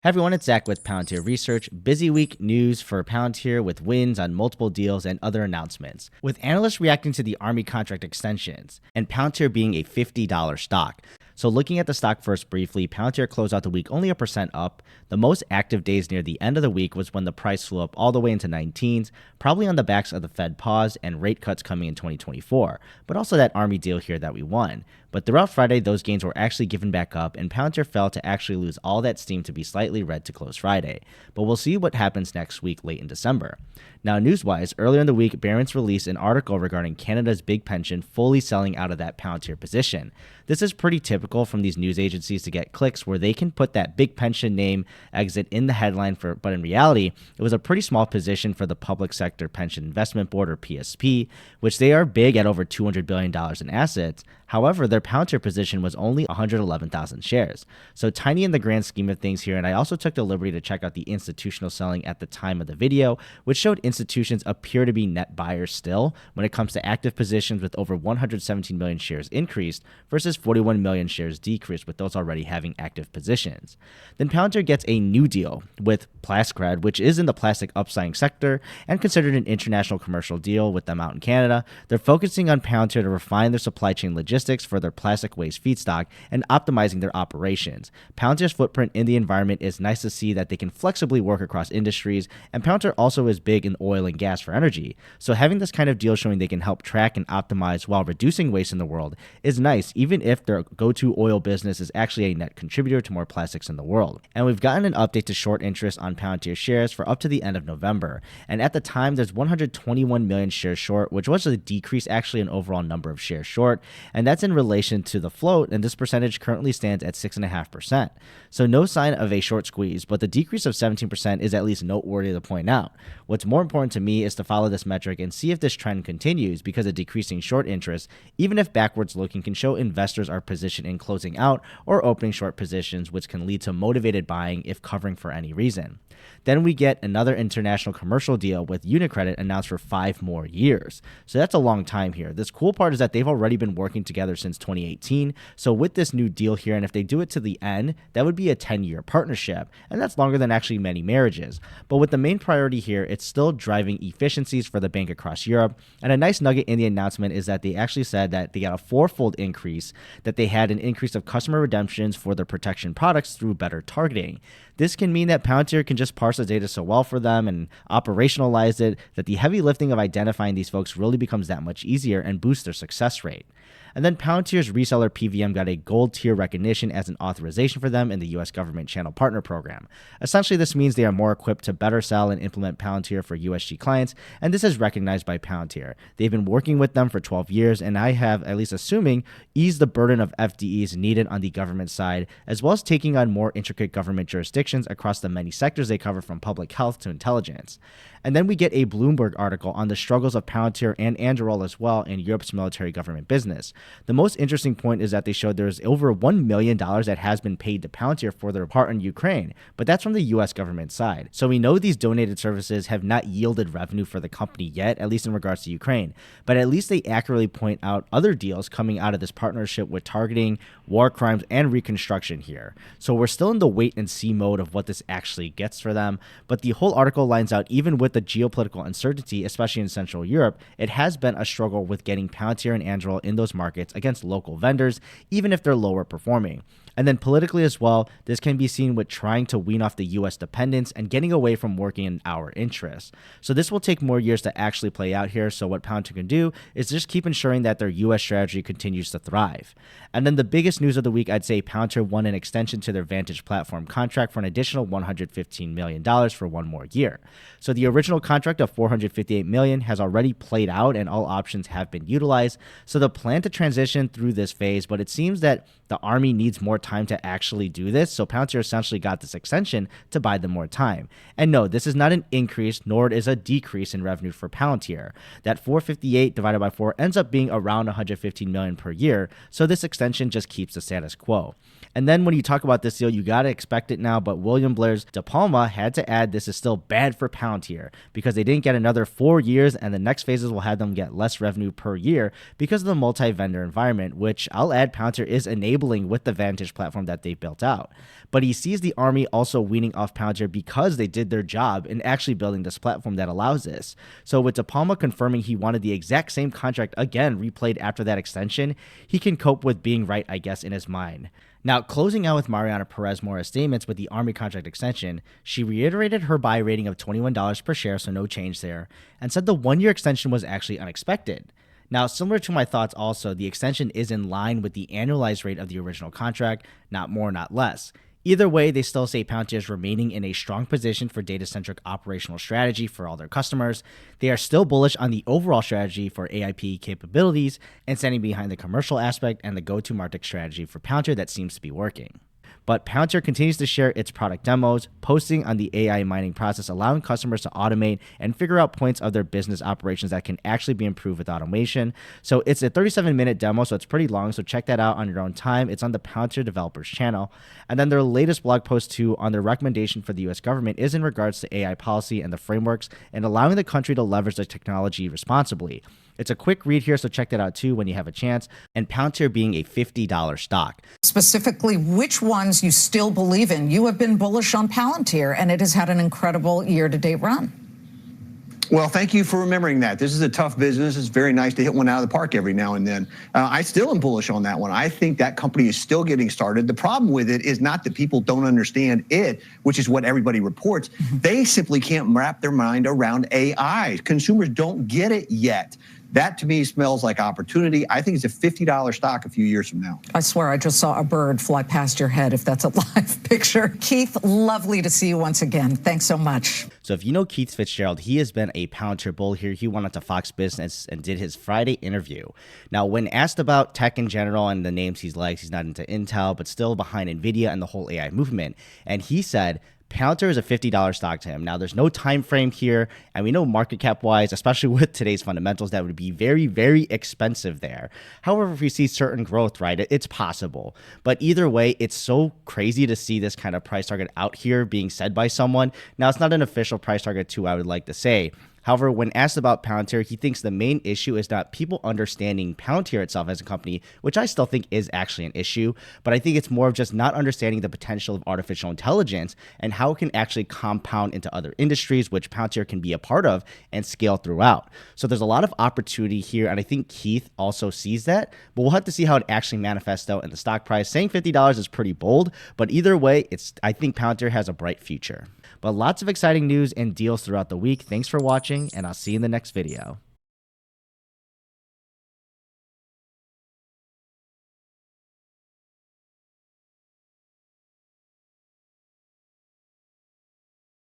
Hey everyone, it's Zach with Palantir Research. Busy week news for Palantir with wins on multiple deals and other announcements, with analysts reacting to the Army contract extensions and Palantir being a $50 stock. So looking at the stock first briefly, Palantir closed out the week only 1% up. The most active days near the end of the week was when the price flew up all the way into 19s, probably on the backs of the Fed pause and rate cuts coming in 2024, but also that Army deal here that we won. But throughout Friday, those gains were actually given back up, and Palantir fell to actually lose all that steam to be slightly red to close Friday. But we'll see what happens next week late in December. Now, news-wise, earlier in the week, Barron's released an article regarding Canada's big pension fully selling out of that Palantir position. This is pretty typical from these news agencies to get clicks where they can put that big pension name exit in the headline, but in reality, it was a pretty small position for the Public Sector Pension Investment Board, or PSP, which they are big at over $200 billion in assets. However, their Palantir position was only 111,000 shares, so tiny in the grand scheme of things here. And I also took the liberty to check out the institutional selling at the time of the video, which showed institutions appear to be net buyers still when it comes to active positions, with over 117 million shares increased versus 41 million shares decreased, with those already having active positions. Then Palantir gets a new deal with Plascred, which is in the plastic upcycling sector and considered an international commercial deal with them out in Canada. They're focusing on Palantir to refine their supply chain logistics for their plastic waste feedstock and optimizing their operations. Palantir's footprint in the environment is nice to see that they can flexibly work across industries, and Palantir also is big in oil and gas for energy. So having this kind of deal showing they can help track and optimize while reducing waste in the world is nice, even if their go-to oil business is actually a net contributor to more plastics in the world. And we've gotten an update to short interest on Palantir shares for up to the end of November. And at the time, there's 121 million shares short, which was a decrease actually in overall number of shares short. And that's in relation to the float, and this percentage currently stands at 6.5%. So no sign of a short squeeze, but the decrease of 17% is at least noteworthy to point out. What's more important to me is to follow this metric and see if this trend continues, because a decreasing short interest, even if backwards looking, can show investors are positioned in closing out or opening short positions, which can lead to motivated buying if covering for any reason. Then we get another international commercial deal with UniCredit announced for 5 more years. So that's a long time here. This cool part is that they've already been working together since 2018. So with this new deal here, and if they do it to the end, that would be a 10-year partnership. And that's longer than actually many marriages. But with the main priority here, it's still driving efficiencies for the bank across Europe. And a nice nugget in the announcement is that they actually said that they got a 4-fold increase, that they had an increase of customer redemptions for their protection products through better targeting. This can mean that Palantir can just parse the data so well for them and operationalize it that the heavy lifting of identifying these folks really becomes that much easier and boosts their success rate. And then Palantir's reseller PVM got a gold tier recognition as an authorization for them in the US government channel partner program. Essentially, this means they are more equipped to better sell and implement Palantir for USG clients, and this is recognized by Palantir. They've been working with them for 12 years, and I have, at least assuming, eased the burden of FDEs needed on the government side, as well as taking on more intricate government jurisdictions across the many sectors they cover, from public health to intelligence. And then we get a Bloomberg article on the struggles of Palantir and Anduril as well in Europe's military government business. The most interesting point is that they showed there's over $1 million that has been paid to Palantir for their part in Ukraine, but that's from the US government side. So we know these donated services have not yielded revenue for the company yet, at least in regards to Ukraine, but at least they accurately point out other deals coming out of this partnership with targeting, war crimes, and reconstruction here. So we're still in the wait and see mode of what this actually gets for them, but the whole article lines out, even with the geopolitical uncertainty, especially in Central Europe, it has been a struggle with getting Palantir and Anduril in those markets against local vendors, even if they're lower performing. And then politically as well, this can be seen with trying to wean off the US dependence and getting away from working in our interests. So this will take more years to actually play out here. So what Palantir can do is just keep ensuring that their US strategy continues to thrive. And then the biggest news of the week, I'd say Palantir won an extension to their Vantage platform contract for an additional $115 million for 1 more year. So the original contract of $458 million has already played out and all options have been utilized. So the plan to transition through this phase, but it seems that the Army needs more time to actually do this, so Palantir essentially got this extension to buy them more time. And no, this is not an increase, nor is a decrease in revenue for Palantir. That 458 divided by 4 ends up being around $115 million per year, so this extension just keeps the status quo. And then when you talk about this deal, you got to expect it now, but William Blair's De Palma had to add this is still bad for Palantir because they didn't get another 4 years, and the next phases will have them get less revenue per year because of the multi-vendor environment, which I'll add Palantir is enabling with the Vantage research platform that they've built out. But he sees the Army also weaning off Palantir because they did their job in actually building this platform that allows this. So with De Palma confirming he wanted the exact same contract again replayed after that extension, he can cope with being right, I guess, in his mind. Now, closing out with Mariana Perez Mora's statements with the Army contract extension, she reiterated her buy rating of $21 per share, so no change there, and said the one-year extension was actually unexpected. Now, similar to my thoughts also, the extension is in line with the annualized rate of the original contract, not more, not less. Either way, they still say Palantir is remaining in a strong position for data-centric operational strategy for all their customers. They are still bullish on the overall strategy for AIP capabilities and standing behind the commercial aspect and the go-to-market strategy for Palantir that seems to be working. But Palantir continues to share its product demos, posting on the AI mining process, allowing customers to automate and figure out points of their business operations that can actually be improved with automation. So it's a 37-minute demo, so it's pretty long, so check that out on your own time. It's on the Palantir developers channel. And then their latest blog post too on their recommendation for the US government is in regards to AI policy and the frameworks and allowing the country to leverage the technology responsibly. It's a quick read here, so check that out too when you have a chance. And Palantir being a $50 stock. Specifically, which ones you still believe in? You have been bullish on Palantir, and it has had an incredible year-to-date run. Well, thank you for remembering that. This is a tough business. It's very nice to hit one out of the park every now and then. I still am bullish on that one. I think that company is still getting started. The problem with it is not that people don't understand it, which is what everybody reports. They simply can't wrap their mind around AI. Consumers don't get it yet. That, to me, smells like opportunity. I think it's a $50 stock a few years from now. I swear I just saw a bird fly past your head, if that's a live picture. Keith, lovely to see you once again. Thanks so much. So if you know Keith Fitzgerald, he has been a Palantir bull here. He went on to Fox Business and did his Friday interview. Now, when asked about tech in general and the names he likes, he's not into Intel, but still behind NVIDIA and the whole AI movement. And he said, Palantir is a $50 stock to him. Now, there's no time frame here, and we know market cap wise, especially with today's fundamentals, that would be very, very expensive there. However, if we see certain growth, right, it's possible. But either way, it's so crazy to see this kind of price target out here being said by someone. Now, it's not an official price target too, I would like to say. However, when asked about Palantir, he thinks the main issue is not people understanding Palantir itself as a company, which I still think is actually an issue, but I think it's more of just not understanding the potential of artificial intelligence and how it can actually compound into other industries, which Palantir can be a part of and scale throughout. So there's a lot of opportunity here, and I think Keith also sees that, but we'll have to see how it actually manifests out in the stock price. Saying $50 is pretty bold, but either way, I think Palantir has a bright future. But lots of exciting news and deals throughout the week. Thanks for watching, and I'll see you in the next video.